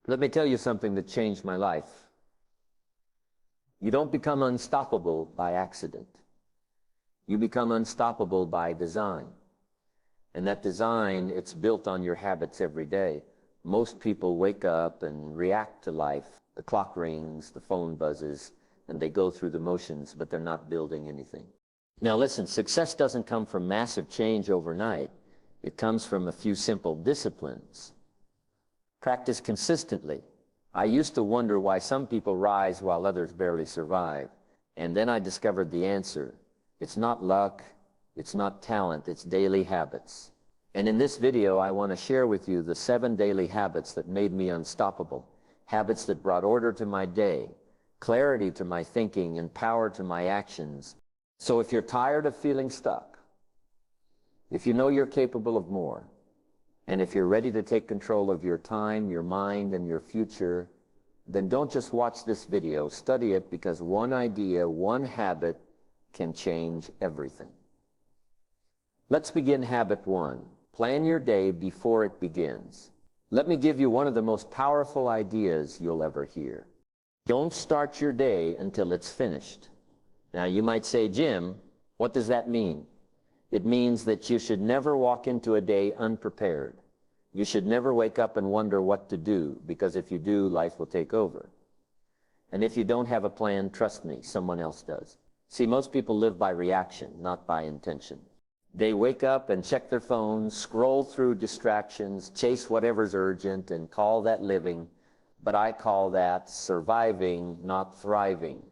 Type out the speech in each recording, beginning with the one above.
Let me tell you something that changed my life. You don't become unstoppable by accident. You become unstoppable by design. And that design, it's built on your habits every day. Most people wake up and react to life. The clock rings, the phone buzzes, and they go through the motions, but they're not building anything. Now listen, success doesn't come from massive change overnight. It comes from a few simple disciplines. Practice consistently. I used to wonder why some people rise while others barely survive. And then I discovered the answer. It's not luck, it's not talent, it's daily habits. And in this video, I want to share with you the 7 daily habits that made me unstoppable. Habits that brought order to my day, clarity to my thinking, and power to my actions. So if you're tired of feeling stuck, if you know you're capable of more, and if you're ready to take control of your time, your mind, and your future, then don't just watch this video, study it, because one idea, one habit can change everything. Let's begin habit 1. Plan your day before it begins. Let me give you one of the most powerful ideas you'll ever hear. Don't start your day until it's finished. Now you might say, Jim, what does that mean? It means that you should never walk into a day unprepared. You should never wake up and wonder what to do, because if you do, life will take over. And if you don't have a plan, trust me, someone else does. See, most people live by reaction, not by intention. They wake up and check their phones, scroll through distractions, chase whatever's urgent, and call that living. But I call that surviving, not thriving.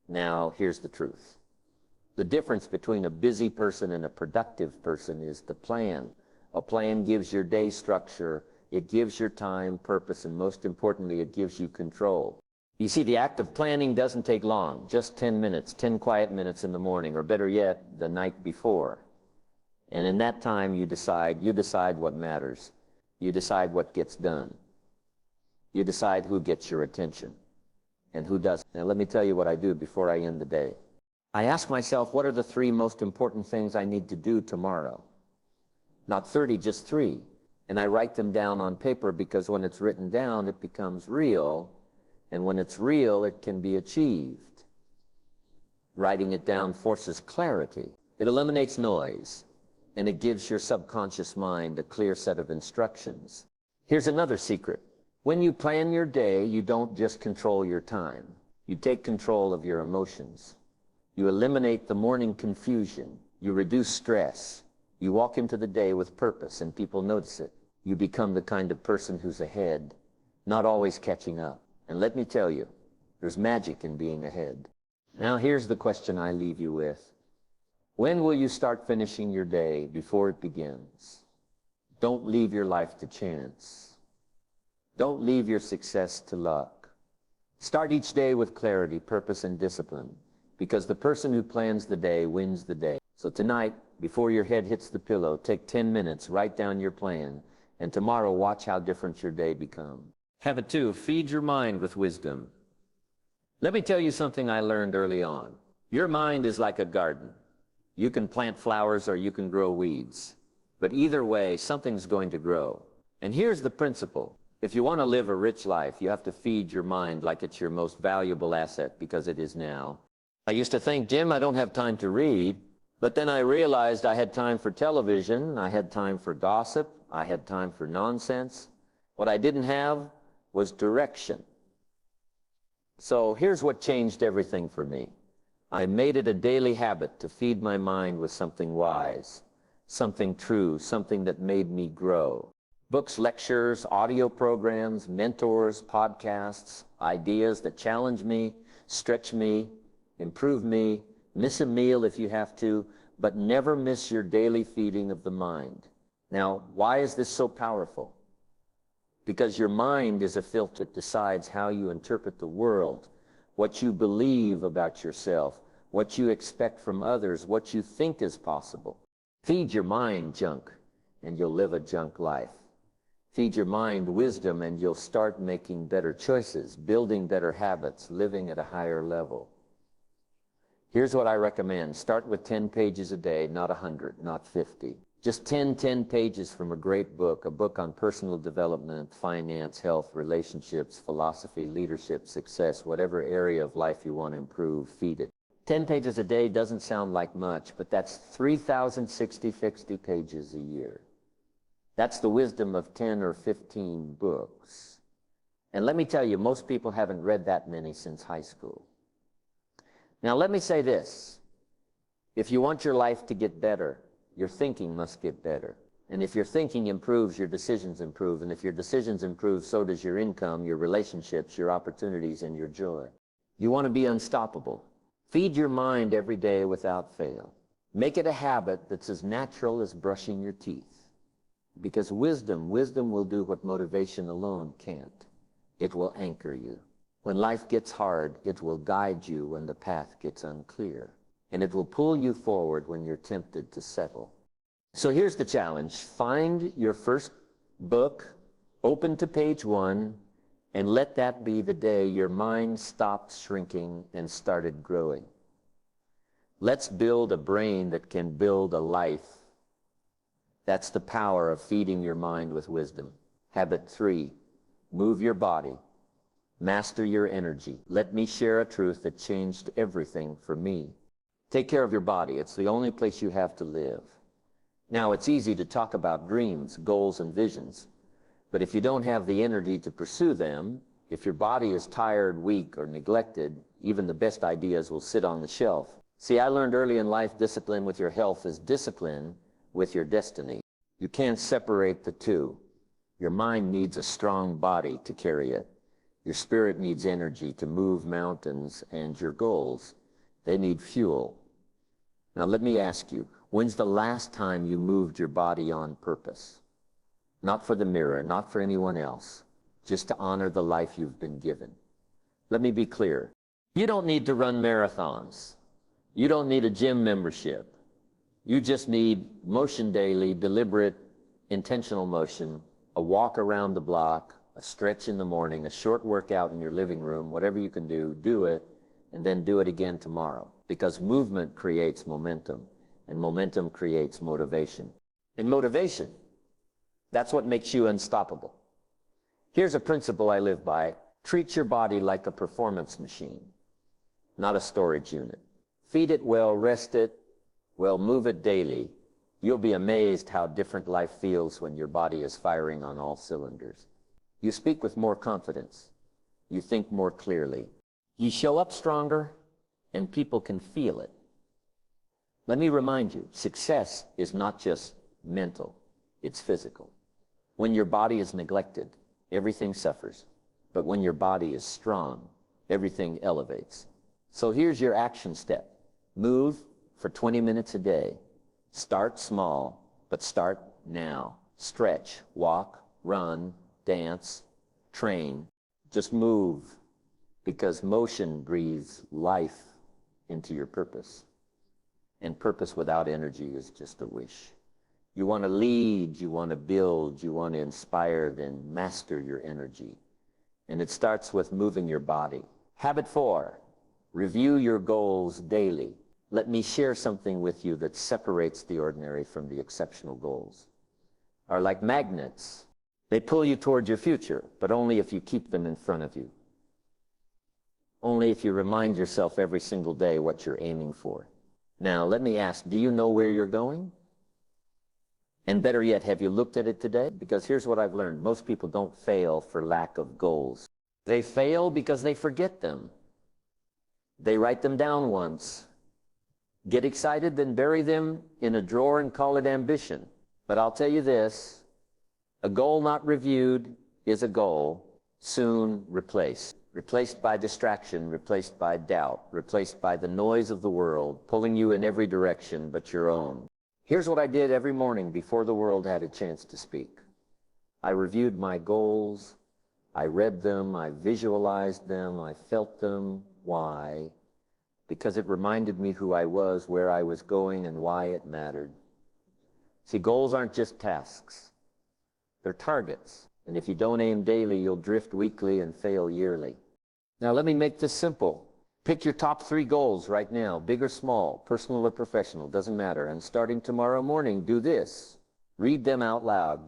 Now, here's the truth. The difference between a busy person and a productive person is the plan. A plan gives your day structure, it gives your time, purpose, and most importantly, it gives you control. You see, the act of planning doesn't take long, just 10 minutes, 10 quiet minutes in the morning, or better yet, the night before. And in that time, you decide what matters. You decide what gets done. You decide who gets your attention and who doesn't. Now, let me tell you what I do before I end the day. I ask myself, what are the 3 most important things I need to do tomorrow? Not 30, just 3. And I write them down on paper, because when it's written down, it becomes real. And when it's real, it can be achieved. Writing it down forces clarity. It eliminates noise. And it gives your subconscious mind a clear set of instructions. Here's another secret. When you plan your day, you don't just control your time. You take control of your emotions. You eliminate the morning confusion. You reduce stress. You walk into the day with purpose, and people notice it. You become the kind of person who's ahead, not always catching up. And let me tell you, there's magic in being ahead. Now here's the question I leave you with. When will you start finishing your day before it begins? Don't leave your life to chance. Don't leave your success to luck. Start each day with clarity, purpose, and discipline, because the person who plans the day wins the day. So tonight, before your head hits the pillow, take 10 minutes, write down your plan, and tomorrow watch how different your day becomes. Habit 2, feed your mind with wisdom. Let me tell you something I learned early on. Your mind is like a garden. You can plant flowers or you can grow weeds. But either way, something's going to grow. And here's the principle. If you want to live a rich life, you have to feed your mind like it's your most valuable asset, because it is now. I used to think, Jim, I don't have time to read. But then I realized I had time for television, I had time for gossip, I had time for nonsense. What I didn't have was direction. So here's what changed everything for me. I made it a daily habit to feed my mind with something wise, something true, something that made me grow. Books, lectures, audio programs, mentors, podcasts, ideas that challenge me, stretch me, improve me. Miss a meal if you have to, but never miss your daily feeding of the mind. Now, why is this so powerful? Because your mind is a filter that decides how you interpret the world, what you believe about yourself, what you expect from others, what you think is possible. Feed your mind junk, and you'll live a junk life. Feed your mind wisdom, and you'll start making better choices, building better habits, living at a higher level. Here's what I recommend. Start with 10 pages a day, not 100, not 50. Just 10 pages from a great book, a book on personal development, finance, health, relationships, philosophy, leadership, success, whatever area of life you want to improve, feed it. 10 pages a day doesn't sound like much, but that's 3,060 pages a year. That's the wisdom of 10 or 15 books. And let me tell you, most people haven't read that many since high school. Now, let me say this. If you want your life to get better, your thinking must get better. And if your thinking improves, your decisions improve. And if your decisions improve, so does your income, your relationships, your opportunities, and your joy. You want to be unstoppable. Feed your mind every day without fail. Make it a habit that's as natural as brushing your teeth. Because wisdom will do what motivation alone can't. It will anchor you. When life gets hard, it will guide you when the path gets unclear. And it will pull you forward when you're tempted to settle. So here's the challenge. Find your first book, open to page 1, and let that be the day your mind stopped shrinking and started growing. Let's build a brain that can build a life. That's the power of feeding your mind with wisdom. Habit 3, move your body. Master your energy. Let me share a truth that changed everything for me. Take care of your body. It's the only place you have to live. Now, it's easy to talk about dreams, goals, and visions. But if you don't have the energy to pursue them, if your body is tired, weak, or neglected, even the best ideas will sit on the shelf. See, I learned early in life discipline with your health is discipline with your destiny. You can't separate the two. Your mind needs a strong body to carry it. Your spirit needs energy to move mountains, and your goals, they need fuel. Now let me ask you, when's the last time you moved your body on purpose? Not for the mirror, not for anyone else, just to honor the life you've been given. Let me be clear. You don't need to run marathons. You don't need a gym membership. You just need motion daily, deliberate, intentional motion, a walk around the block, a stretch in the morning, a short workout in your living room, whatever you can do it, and then do it again tomorrow. Because movement creates momentum, and momentum creates motivation. And motivation, that's what makes you unstoppable. Here's a principle I live by. Treat your body like a performance machine, not a storage unit. Feed it well, rest it, well, move it daily. You'll be amazed how different life feels when your body is firing on all cylinders. You speak with more confidence. You think more clearly. You show up stronger, and people can feel it. Let me remind you, success is not just mental, it's physical. When your body is neglected, everything suffers. But when your body is strong, everything elevates. So here's your action step. Move for 20 minutes a day. Start small, but start now. Stretch, walk, run, dance, train. Just move, because motion breathes life into your purpose. And purpose without energy is just a wish. You want to lead, you want to build, you want to inspire, then master your energy. And it starts with moving your body. Habit 4, review your goals daily. Let me share something with you that separates the ordinary from the exceptional. Goals are like magnets. They pull you toward your future, but only if you keep them in front of you. Only if you remind yourself every single day what you're aiming for. Now, let me ask, do you know where you're going? And better yet, have you looked at it today? Because here's what I've learned. Most people don't fail for lack of goals. They fail because they forget them. They write them down once, get excited, then bury them in a drawer and call it ambition. But I'll tell you this, a goal not reviewed is a goal soon replaced. Replaced by distraction, replaced by doubt, replaced by the noise of the world, pulling you in every direction but your own. Here's what I did every morning before the world had a chance to speak. I reviewed my goals, I read them, I visualized them, I felt them. Why? Because it reminded me who I was, where I was going, and why it mattered. See, goals aren't just tasks. They're targets. And if you don't aim daily, you'll drift weekly and fail yearly. Now, let me make this simple. Pick your top 3 goals right now, big or small, personal or professional, doesn't matter. And starting tomorrow morning, do this. Read them out loud.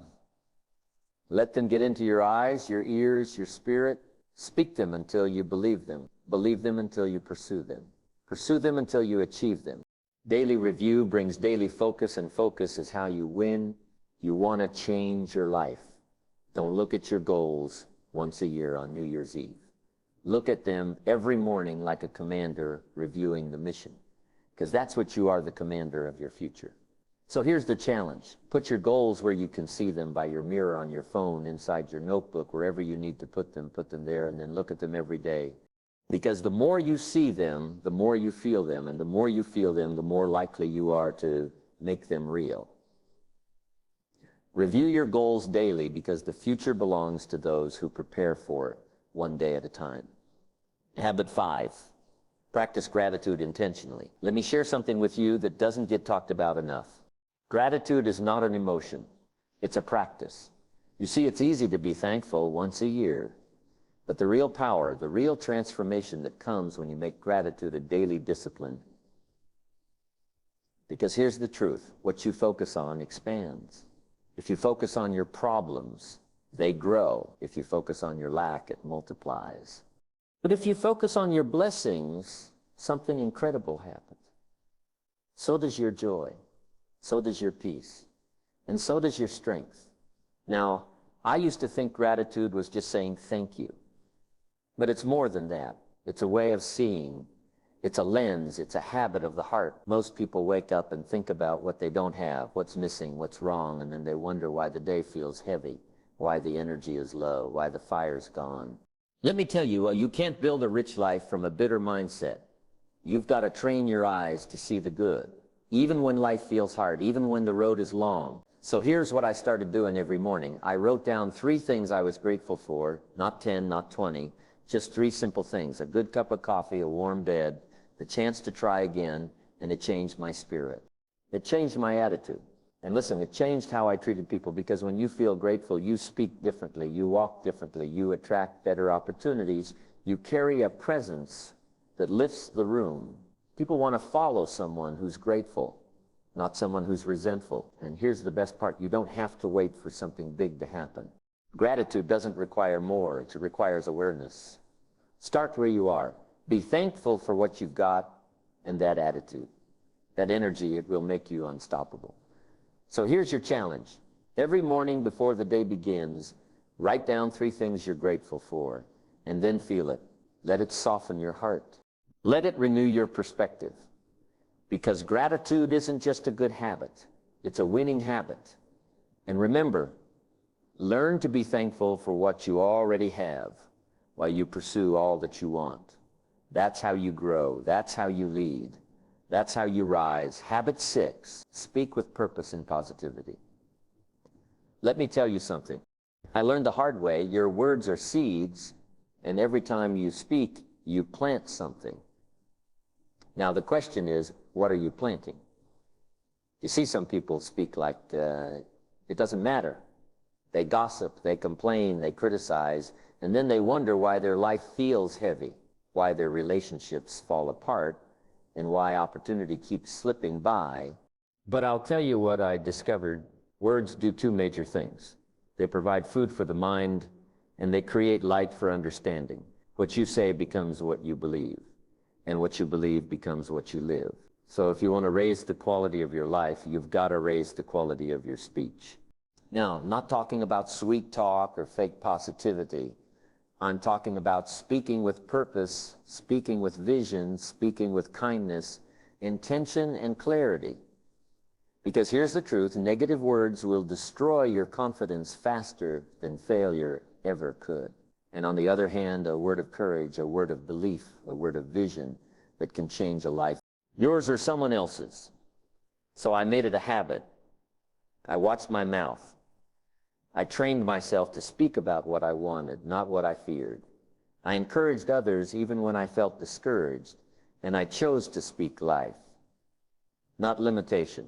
Let them get into your eyes, your ears, your spirit. Speak them until you believe them. Believe them until you pursue them. Pursue them until you achieve them. Daily review brings daily focus, and focus is how you win. You want to change your life. Don't look at your goals once a year on New Year's Eve. Look at them every morning like a commander reviewing the mission, because that's what you are, the commander of your future. So here's the challenge. Put your goals where you can see them, by your mirror, on your phone, inside your notebook, wherever you need to put them there, and then look at them every day. Because the more you see them, the more you feel them, and the more you feel them, the more likely you are to make them real. Review your goals daily, because the future belongs to those who prepare for it one day at a time. Habit 5, practice gratitude intentionally. Let me share something with you that doesn't get talked about enough. Gratitude is not an emotion, it's a practice. You see, it's easy to be thankful once a year, but the real power, the real transformation that comes when you make gratitude a daily discipline. Because here's the truth, what you focus on expands. If you focus on your problems, they grow. If you focus on your lack, it multiplies. But if you focus on your blessings, something incredible happens. So does your joy, so does your peace, and so does your strength. Now, I used to think gratitude was just saying thank you. But it's more than that. It's a way of seeing. It's a lens. It's a habit of the heart. Most people wake up and think about what they don't have, what's missing, what's wrong, and then they wonder why the day feels heavy, why the energy is low, why the fire's gone. Let me tell you, you can't build a rich life from a bitter mindset. You've got to train your eyes to see the good, even when life feels hard, even when the road is long. So here's what I started doing every morning. I wrote down 3 things I was grateful for, not 10, not 20, just 3 simple things: a good cup of coffee, a warm bed, the chance to try again, and it changed my spirit. It changed my attitude. And listen, it changed how I treated people, because when you feel grateful, you speak differently, you walk differently, you attract better opportunities, you carry a presence that lifts the room. People want to follow someone who's grateful, not someone who's resentful. And here's the best part, you don't have to wait for something big to happen. Gratitude doesn't require more, it requires awareness. Start where you are. Be thankful for what you've got, and that attitude, that energy, it will make you unstoppable. So here's your challenge. Every morning before the day begins, write down 3 things you're grateful for, and then feel it. Let it soften your heart. Let it renew your perspective. Because gratitude isn't just a good habit, it's a winning habit. And remember, learn to be thankful for what you already have while you pursue all that you want. That's how you grow. That's how you lead. That's how you rise. Habit 6, speak with purpose and positivity. Let me tell you something. I learned the hard way. Your words are seeds, and every time you speak, you plant something. Now the question is, what are you planting? You see, some people speak like it doesn't matter. They gossip, they complain, they criticize, and then they wonder why their life feels heavy, why their relationships fall apart, and why opportunity keeps slipping by. But I'll tell you what I discovered. Words do 2 major things. They provide food for the mind, and they create light for understanding. What you say becomes what you believe, and what you believe becomes what you live. So if you want to raise the quality of your life, you've got to raise the quality of your speech. Now, I'm not talking about sweet talk or fake positivity. I'm talking about speaking with purpose, speaking with vision, speaking with kindness, intention, and clarity. Because here's the truth, negative words will destroy your confidence faster than failure ever could. And on the other hand, a word of courage, a word of belief, a word of vision that can change a life. Yours or someone else's. So I made it a habit. I watched my mouth. I trained myself to speak about what I wanted, not what I feared. I encouraged others even when I felt discouraged, and I chose to speak life, not limitation.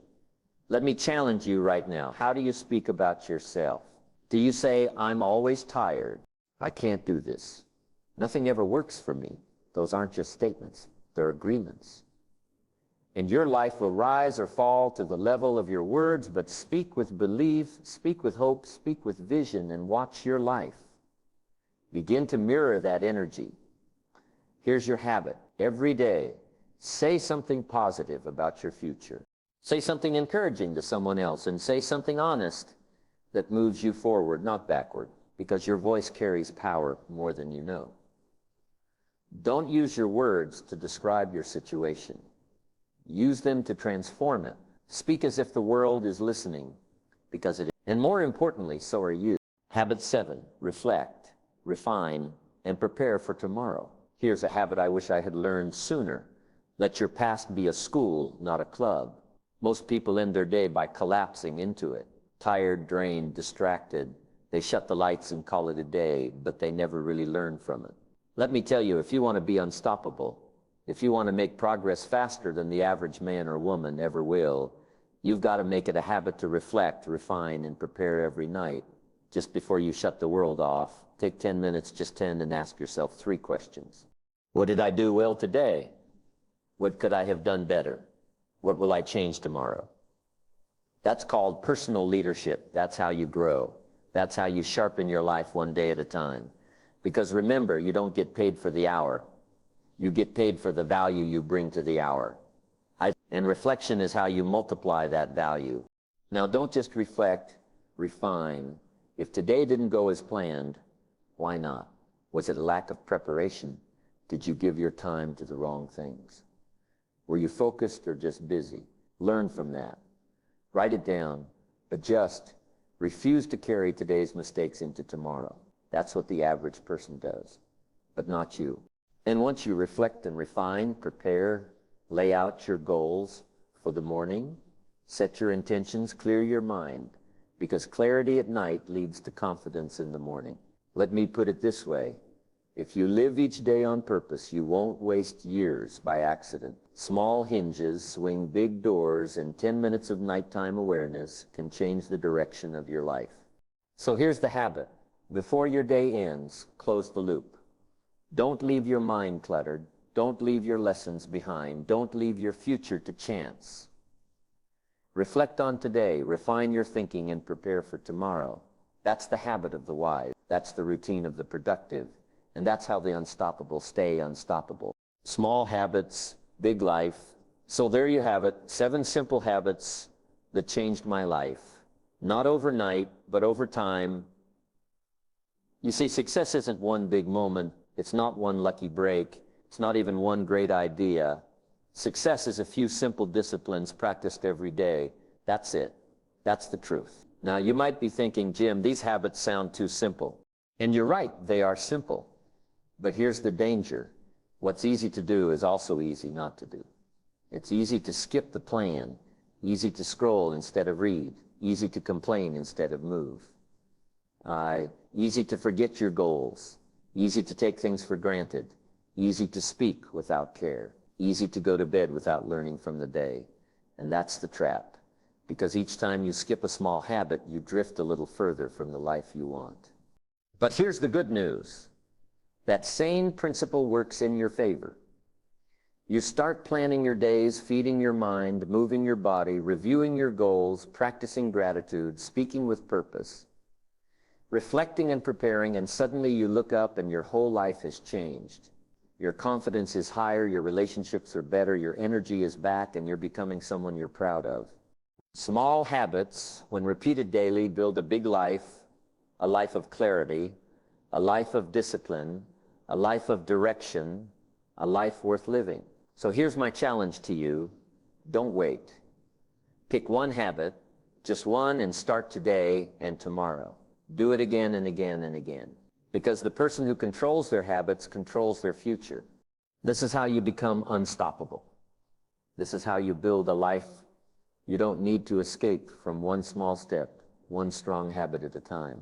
Let me challenge you right now. How do you speak about yourself? Do you say, I'm always tired, I can't do this, nothing ever works for me? Those aren't just statements, they're agreements. And your life will rise or fall to the level of your words, but speak with belief, speak with hope, speak with vision, and watch your life begin to mirror that energy. Here's your habit. Every day, say something positive about your future. Say something encouraging to someone else, and say something honest that moves you forward, not backward, because your voice carries power more than you know. Don't use your words to describe your situation. Use them to transform it. Speak as if the world is listening, because it is. And more importantly, so are you. Habit 7, reflect, refine, and prepare for tomorrow. Here's a habit I wish I had learned sooner. Let your past be a school, not a club. Most people end their day by collapsing into it. Tired, drained, distracted. They shut the lights and call it a day, but they never really learn from it. Let me tell you, if you want to be unstoppable, if you want to make progress faster than the average man or woman ever will, you've got to make it a habit to reflect, refine, and prepare every night. Just before you shut the world off, take 10 minutes, just 10, and ask yourself 3 questions. What did I do well today? What could I have done better? What will I change tomorrow? That's called personal leadership. That's how you grow. That's how you sharpen your life one day at a time. Because remember, you don't get paid for the hour. You get paid for the value you bring to the hour. And reflection is how you multiply that value. Now, don't just reflect, refine. If today didn't go as planned, why not? Was it a lack of preparation? Did you give your time to the wrong things? Were you focused or just busy? Learn from that. Write it down. Adjust. Refuse to carry today's mistakes into tomorrow. That's what the average person does, but not you. And once you reflect and refine, prepare, lay out your goals for the morning, set your intentions, clear your mind, because clarity at night leads to confidence in the morning. Let me put it this way. If you live each day on purpose, you won't waste years by accident. Small hinges swing big doors, and 10 minutes of nighttime awareness can change the direction of your life. So here's the habit. Before your day ends, close the loop. Don't leave your mind cluttered. Don't leave your lessons behind. Don't leave your future to chance. Reflect on today, refine your thinking, and prepare for tomorrow. That's the habit of the wise. That's the routine of the productive. And that's how the unstoppable stay unstoppable. Small habits, big life. So there you have it, 7 simple habits that changed my life. Not overnight, but over time. You see, success isn't one big moment. It's not one lucky break. It's not even one great idea. Success is a few simple disciplines practiced every day. That's it. That's the truth. Now, you might be thinking, Jim, these habits sound too simple. And you're right, they are simple. But here's the danger. What's easy to do is also easy not to do. It's easy to skip the plan, easy to scroll instead of read, easy to complain instead of move. Easy to forget your goals, easy to take things for granted, easy to speak without care, easy to go to bed without learning from the day. And that's the trap, because each time you skip a small habit, you drift a little further from the life you want. But here's the good news. That same principle works in your favor. You start planning your days, feeding your mind, moving your body, reviewing your goals, practicing gratitude, speaking with purpose, reflecting and preparing, and suddenly you look up and your whole life has changed. Your confidence is higher, your relationships are better, your energy is back, and you're becoming someone you're proud of. Small habits, when repeated daily, build a big life, a life of clarity, a life of discipline, a life of direction, a life worth living. So here's my challenge to you. Don't wait. Pick one habit, just one, and start today and tomorrow. Do it again and again and again. Because the person who controls their habits controls their future. This is how you become unstoppable. This is how you build a life you don't need to escape from one small step, one strong habit at a time.